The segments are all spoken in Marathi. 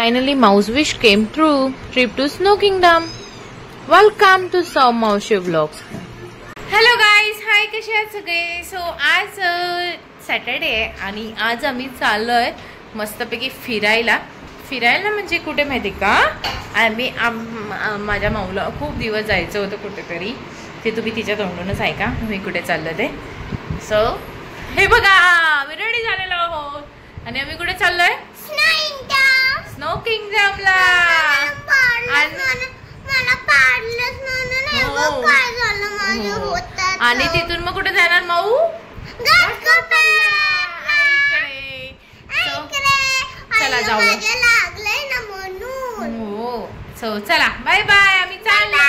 Finally, Mousewish came through. Trip to Snow Kingdom. Welcome to Saw Maushi Vlogs. Hello guys, hi कसे आहात सगळे? सो आज सॅटर्डे आहे आणि आज आम्ही चाललोय मस्तपैकी फिरायला. फिरायला म्हणजे कुठे माहिती का? आम्ही माझ्या माऊला खूप दिवस जायचं होतं कुठेतरी. ते तुम्ही तिच्या तोंडूनच ऐका मी कुठे चाललो ते. सो हे बघा आम्ही रेडी झालेलो आहोत आणि आम्ही कुठे चाललोय? स्नो किंगडमला. आणि तिथून मग कुठे जाणार माऊ? चला जाऊया. हो सो चला बाय बाय आम्ही चाललो.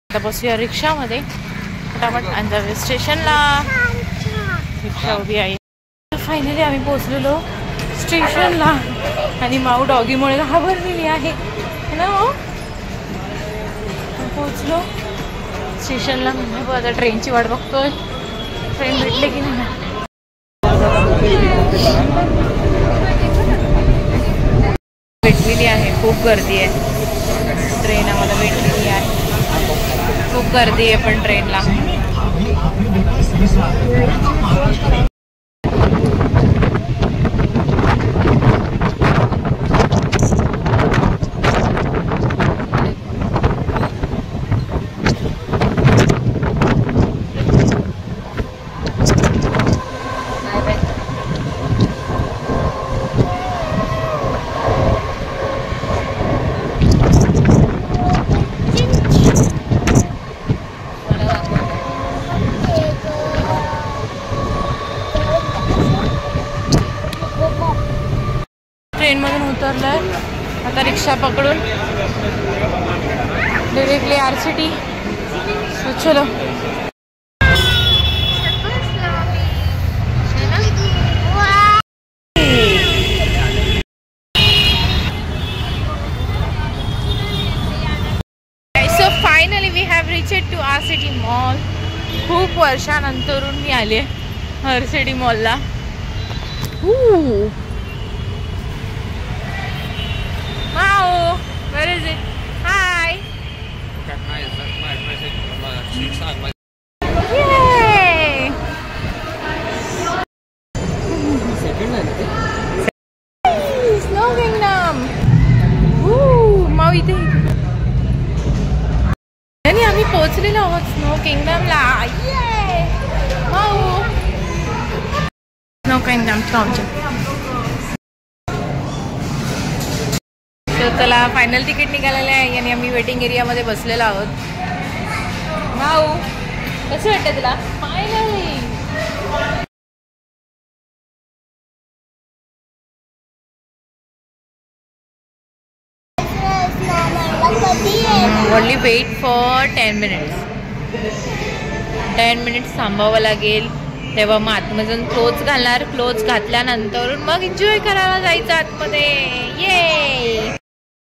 आता बसूया रिक्षामध्ये फटाफट अंजावे स्टेशनला. रिक्षा उभी आहे. फायनली आम्ही पोहोचलेलो स्टेशनला आणि माऊ डॉगीमुळे घाबरलेली आहे ना. पोहोचलो स्टेशनला. म्हणजे आता ट्रेनची वाट बघतोय. ट्रेन भेटले की नाही. भेटलेली आहे. खूप गर्दी आहे. ट्रेन आम्हाला भेटलेली आहे. खूप गर्दी आहे पण ट्रेनला. ट्रेनमधून उतरलोय. आता रिक्षा पकडून डायरेक्टली RCT. चलो so finally we have reached to RCT mall. खूप वर्षानंतरून मी आले RCT मॉलला. Wow, where is it? Hi. Yay! Snow Kingdom. माऊ इथे. आणि आम्ही पोहोचलेलो आहोत स्नो किंगडमला. ये माऊ. स्नो किंगडम आमच्या. तर त्याला फायनल तिकीट निघालेलं आहे आणि आम्ही वेटिंग एरियामध्ये बसलेलो आहोत. भाऊ कसं वाटतं तुला? Finally only wait for 10 minutes. 10 minutes थांबावं लागेल. तेव्हा मग आतमधून क्लोज घालणार. क्लोज घातल्यानंतर मग एन्जॉय करायला जायचं आतमध्ये. ये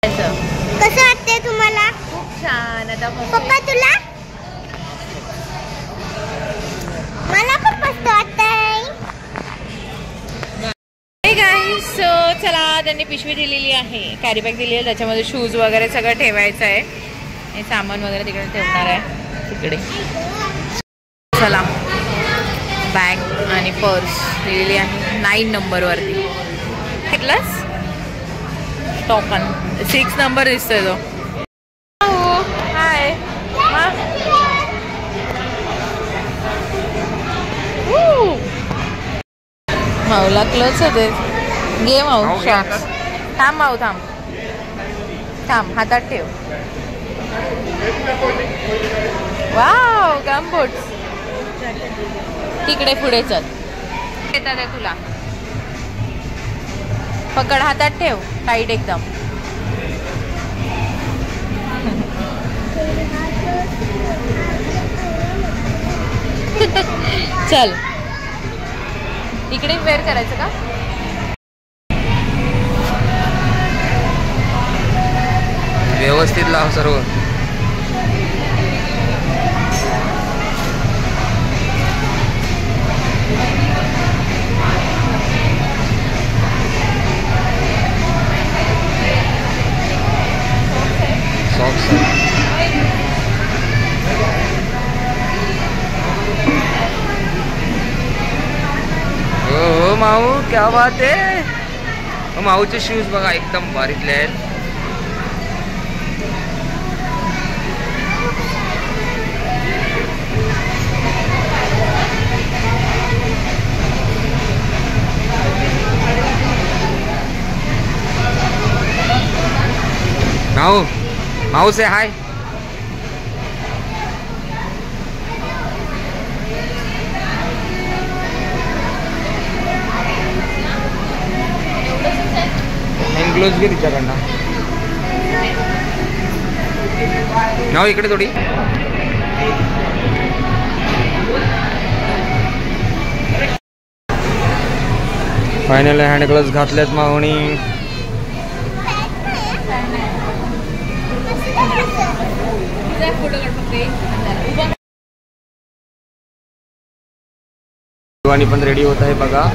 कसं वाटतंय तुम्हाला? खूप छान. आता पप्पा तुला? मला खूप मस्त वाटतंय. हे गाईस सो चला त्यांनी पिशवी दिलेली आहे. कॅरी बॅग दिली आहे. त्याच्यामध्ये शूज वगैरे सगळं ठेवायचं आहे. हे सामान वगैरे तिकडे ठेवणार आहे तिकडे. चला बॅग आणि पर्स दिलेली आहे 9 नंबरवरती. घेतलास? टोकन 6 नंबर दिसतोय तो. हाय माऊला क्लोज होते. घे माऊ शॉक्स. थांब माऊ थांब थांब. हातात ठेव. वाव गमबूट्स. तिकडे पुढे चल. येतात आहे तुला. पकड. हातात ठेव टाईट एकदम. चल इकडे वेअर करायचं का? व्यवस्थित लाव सर्व. माऊ क्या बात आहे. माऊचे शूज बघा एकदम भारीतले आहेत. माऊ माऊ से हाय. ग्लोव्स घे तिच्याकडनं. नाव इकडे थोडी. फायनल हँड ग्लोव्स घातलेत माऊनी. शिवानी पण रेडी होत आहे बघा.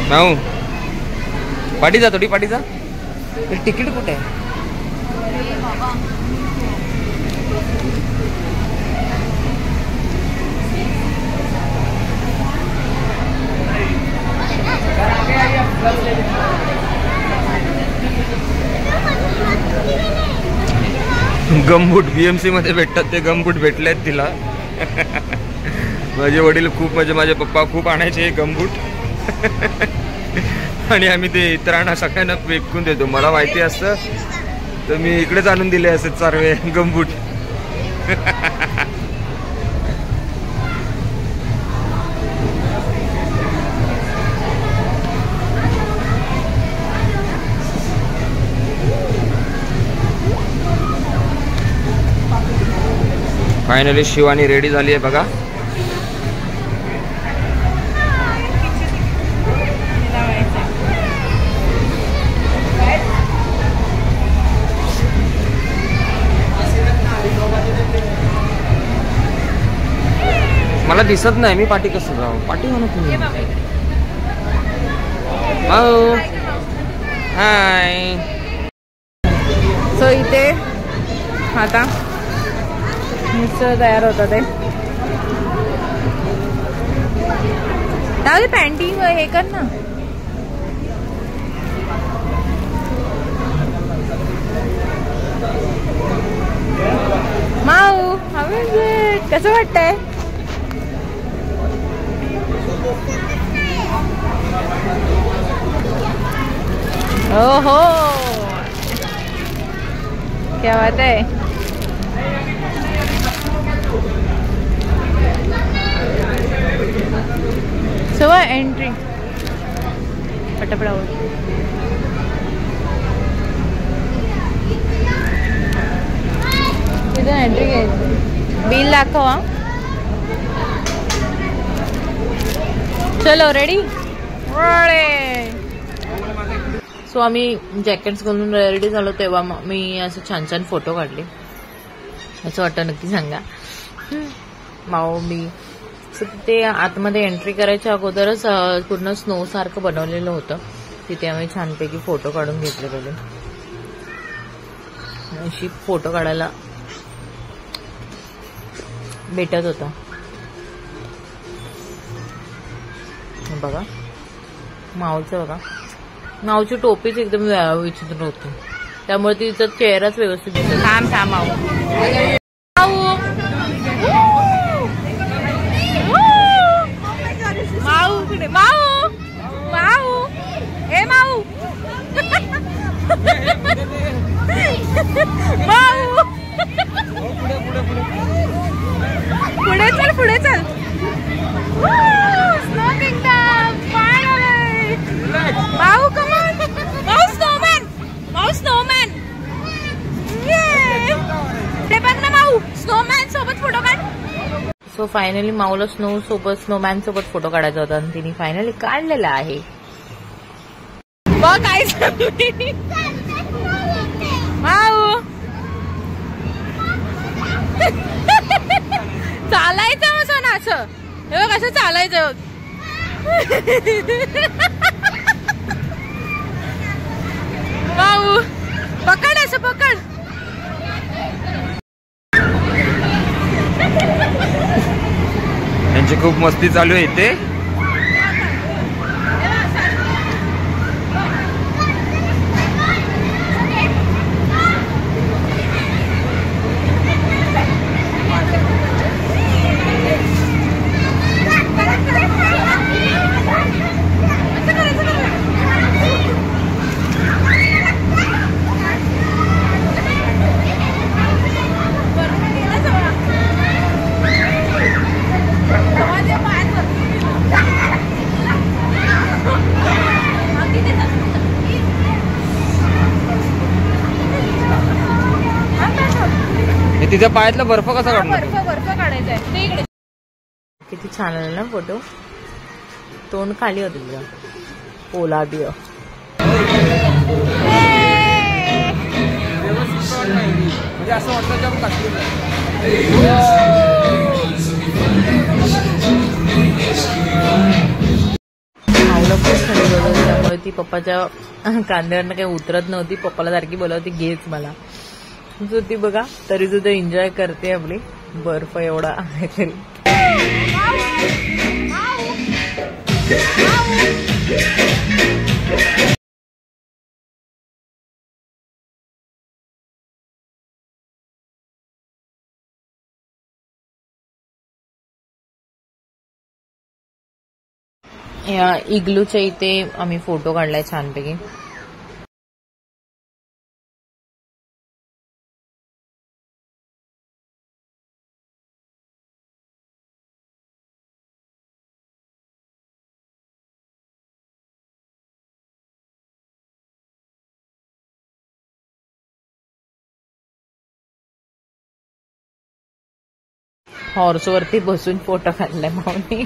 माऊ पाठी जा थोडी पाठी जा. तिकीट कुठे आहे. गमबूट BMC मध्ये भेटतात ते गमबूट भेटलेत तिला. माझे वडील खूप म्हणजे माझे पप्पा खूप आणायचे गमबूट. आणि आम्ही ते इतरांना सगळ्यांना विकून देतो. मला माहिती असतं तर मी इकडेच आणून दिले असे सर्व गमबूट. फायनली शिवानी रेडी झाली आहे बघा. मला दिसत नाही मी पाठी कसं जाऊ. पाठी म्हणा तुम्ही. हाय. सो इथे आता मिक्सर तयार होतं ते. त्यावेळी पॅन्टी हे कर ना. माऊ कसं वाटतंय. ओहो क्या बात है. सो एंट्री पटापटा इथं एंट्री घ्यायची. बिल दाखवा. चलो रेडी. सो आम्ही जॅकेट्स घालून रेडी झालो तेव्हा मी असं छान छान फोटो काढले. असं वाटतं नक्की सांगा. माऊ मी ते आतमध्ये एंट्री करायच्या अगोदरच पूर्ण स्नो सारखं बनवलेलं होतं. तिथे आम्ही छानपैकी फोटो काढून घेतले पहिले. अशी फोटो काढायला भेटत होता बघा. माऊचं बघा. माऊची टोपीच एकदम विचित्र होती त्यामुळे तिचा चेहराच व्यवस्थित दिसतो. थांब थांब माऊ. माऊ कुठे. माऊ माऊ हे माऊ. माऊ पुढे चल पुढे चल. Snow kingdom finally. Mau come on. Mau Snowman. Mau Snowman. ये बघ ना माऊ स्नोमॅन सोबत फोटो काढ. सो फायनली माऊला स्नोमॅन सोबत फोटो काढायचा होता आणि तिने फायनली काढलेला आहे. बघ काय माऊ चालायचं असं ना असं, हे बघ असं चालायचं. वाऊ पकड असं पकड. त्यांची खूप मस्ती चालू आहे इथे. तिच्या पायातला बर्फ कसा काढणार? बर्फ काढायचा आहे ते इकडे. किती छान आला ना फोटो. तोंड खाली होते तुझा पोलादी. म्हणजे असं वाटतं की आपण माऊला खूप थंडी बोलवली त्यामुळे ती पप्पाच्या कांद्यावरनं काही उतरत नव्हती. पप्पाला सारखी बोलवती घेच मला. ती बघा तरी सुद्धा एन्जॉय करते आपली. बर्फ एवढा आहे तरी. या इग्लूच्या इथे आम्ही फोटो काढलाय छानपैकी. हॉर्सवरती बसून फोटो काढलाय माऊनी.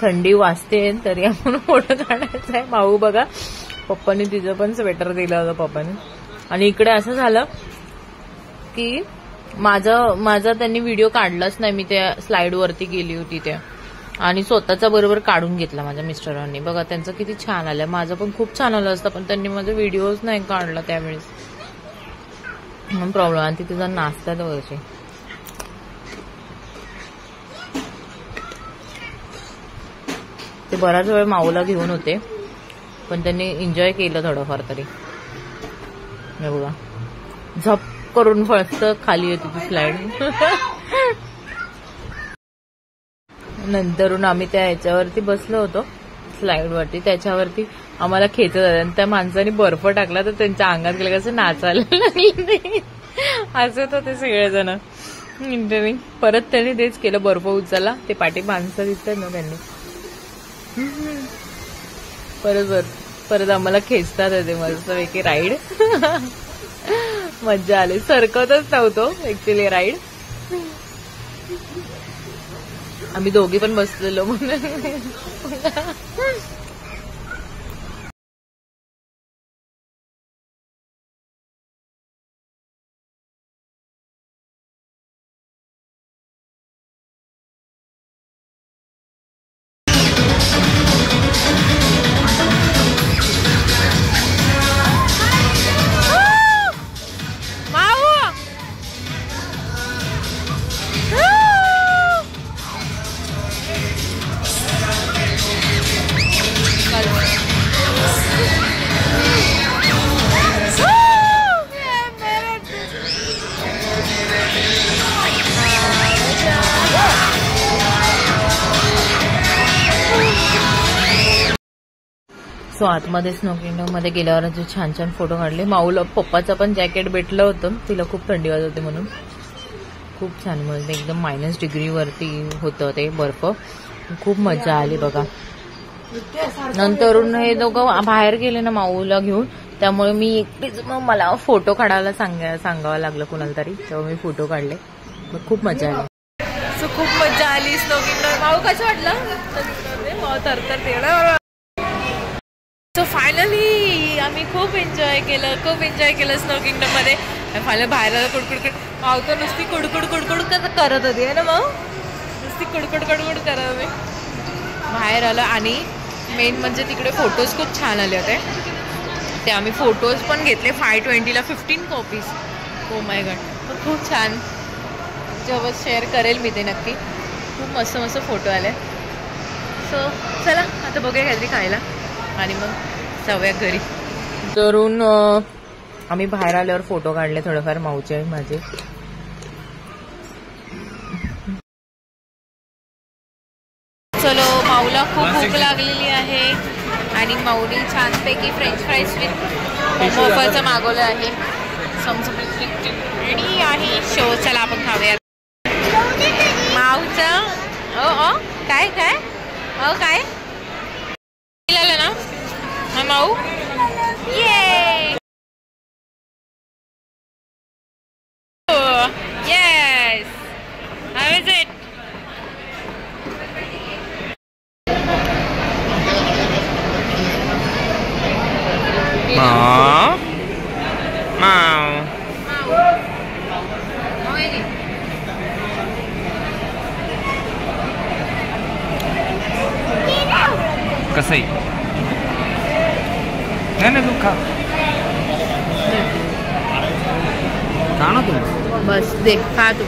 थंडी वाजते तरी आपण फोटो काढायचा आहे. माऊ बघा पप्पानी तिचं पण स्वेटर दिलं होतं पप्पाने. आणि इकडे असं झालं की माझा त्यांनी व्हिडिओ काढलाच नाही. मी त्या स्लाइड वरती गेली होती त्या आणि स्वतःचा बरोबर काढून घेतला माझ्या मिस्टरांनी. बघा त्यांचं किती छान आलं. माझं पण खूप छान आलं असतं पण त्यांनी माझा व्हिडिओच नाही काढला त्यावेळेस. म्हणून प्रॉब्लेम. आणि तिथे जण नाचतात वरचे. ते बराच वेळ माऊला घेऊन होते पण त्यांनी एन्जॉय केलं थोडंफार तरी. हे बघा झप करून फळस्त खाली येते ती स्लाइड. नंतरून आम्ही त्या ह्याच्यावरती बसलो होतो स्लाइड वरती. त्याच्यावरती आम्हाला खेचत होते आणि त्या माणसाने बर्फ टाकला तर त्यांच्या अंगात गेलं कसं नाचायला लागले. हसत होते सगळेजण. परत त्यांनी तेच केलं बर्फ उचलला. ते पाठी माणसं दिसतात ना त्यांनी परत आम्हाला खेचतात होते मस्त पैकी राईड. मज्जा आली. सरकतच नव्हतो ऍक्च्युली राईड. आम्ही दोघी पण बसलेलो म्हणून. सो आतमध्ये स्नो किंगडम मध्ये गेल्यावर जे छान छान फोटो काढले. माऊला पप्पाचं पण जॅकेट भेटलं होतं, तिला खूप थंडी वाजत होती म्हणून. खूप छान म्हणजे एकदम -डिग्री वरती होतं ते बर्फ. खूप मजा आली बघा. नंतरून हे दोघं बाहेर गेले ना माऊला घेऊन, त्यामुळे मी एकटीच मग मला फोटो काढायला सांगावं लागलं कुणाला तरी, तेव्हा मी फोटो काढले. मग खूप मजा आली. सो खूप मजा आली स्नो किंगडम. माऊ कसं वाटलं? माऊ तर सो फायनली आम्ही खूप एन्जॉय केलं स्नो किंगडम मध्ये. फायनल बाहेर आलं. कुडकुड माऊ तर नुसती कुडकुड करत होती आहे ना माऊ, नुसती कुडकुड करत होती. बाहेर आलं आणि मेन म्हणजे तिकडे फोटोज खूप छान आले होते. ते आम्ही फोटोज पण घेतले. 520ला 15 कॉपीज. ओ माय गॉड, खूप छान. जेव्हा शेअर करेल मी ते नक्की. खूप मस्त फोटो आले. सो चला आता बघूया काहीतरी खायला आणि मग जाऊया घरी. तरून आम्ही बाहेर आल्यावर फोटो काढले थोडेफार माऊचे आणि माझे. चलो माऊला खूप भूक लागलेली आहे आणि माऊनी छानपैकी फ्रेंच फ्राईज विथ मोफाचं मागवलं आहे. रेडी आहे शो. चला आपण खाऊया. माऊचं काय काय काय ना हा माऊ. ये येस, हाव इज इट? माऊ माऊ कसंही नाही ना, तू खा ना तू. बस दे खा तू.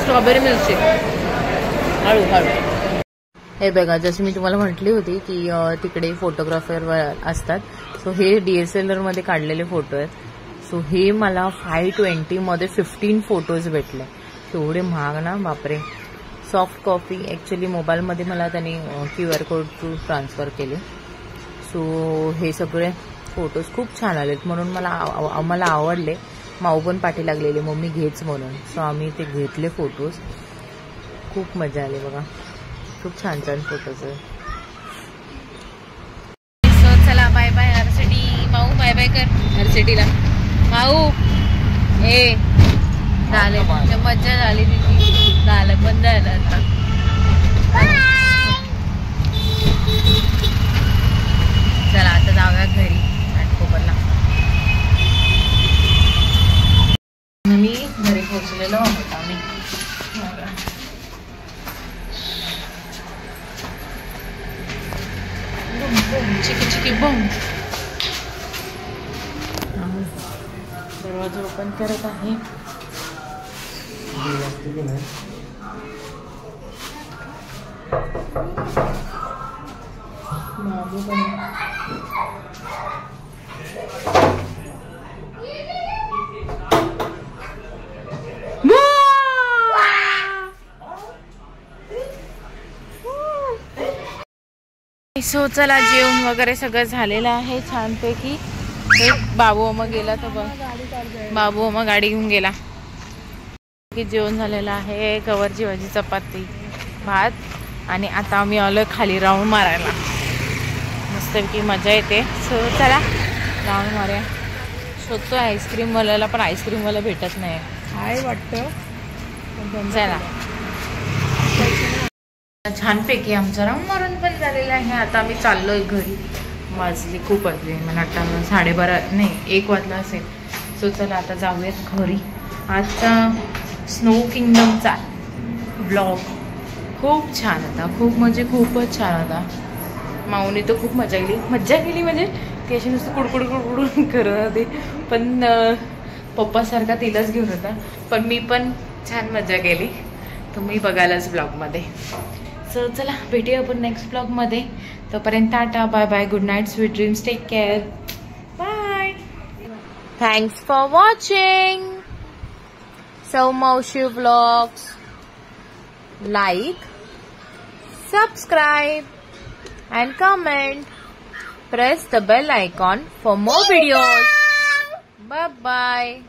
स्ट्रॉबेरी मिल्कशेक हळू. हे बघा, जशी मी तुम्हाला म्हटली होती की तिकडे फोटोग्राफर असतात. सो हे DSLR मध्ये काढलेले फोटो आहेत. सो हे मला 520 मध्ये 15 फोटोज भेटले. एवढे महाग ना बापरे. सॉफ्ट कॉपी ॲक्च्युली मोबाईलमध्ये मला त्यांनी QR कोड थ्रू ट्रान्सफर केले. सो हे सगळे फोटोज खूप छान आलेत म्हणून मला आवडले. माऊ पण पाठी लागलेली मम्मी घेच म्हणून. सो आम्ही ते घेतले फोटोज. खूप मजा आली बघा. खूप छान फोटोज आहे. सो चला बाय बाय RCT. माऊ बाय बाय कर RCTला. माऊ ए झाले, मज्जा झाली तिची. झालं बंद झालं आता. चला आता जाऊया घरी घाटकोपरला. मी घरी पोहोचलेलो आहोत आम्ही. चिकी बम. दरवाजा ओपन करत आहे. सो चला जेवण वगैरे सगळं झालेलं आहे छानपैकी. बाबू मग गेला तर बाबू मग गाडी घेऊन गेला. जेवण झालेलं आहे. गवारची भाजी, चपाती, भात आणि आता आम्ही आलोय खाली राऊंड मारायला. मस्तपैकी मजा येते. सो चला राऊंड मारूया. शोधतोय आईस्क्रीमवाल्याला पण आईस्क्रीमवाला भेटत नाही आहे वाटतं. चला छानपैकी आमचा राऊंड मारून पण झालेला आहे. आता आम्ही चाललोय घरी. वाजली खूप वाजली मला वाटतं 12:30 नाही 1 वाजला असेल. सो चला आता जाऊयात घरी. आजचा स्नो किंगडमचा ब्लॉग खूप छान होता. खूप म्हणजे खूपच छान होता. माऊने तर खूप मजा केली म्हणजे ती अशी नुसतं कुडकुड करत होती. पण पप्पासारखा तिलाच घेऊन होता. पण मी पण छान मजा केली. तुम्ही बघायलाच ब्लॉगमध्ये. सो चला भेटूया आपण नेक्स्ट ब्लॉगमध्ये. तोपर्यंत tata bye bye. Good night, sweet dreams, take care, bye. Thanks for watching Sau Mavshi vlogs. like, subscribe and comment. Press the bell icon for more videos. Bye bye.